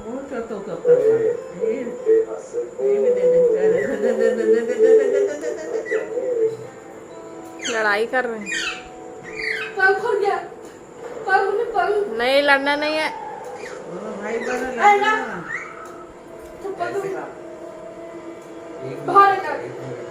वो तो कब कर रहा है ये भी दे दे। लड़ाई कर रहे हैं। पर खुल गया पर नहीं लड़ना नहीं है। भाई बड़ा बाहर निकल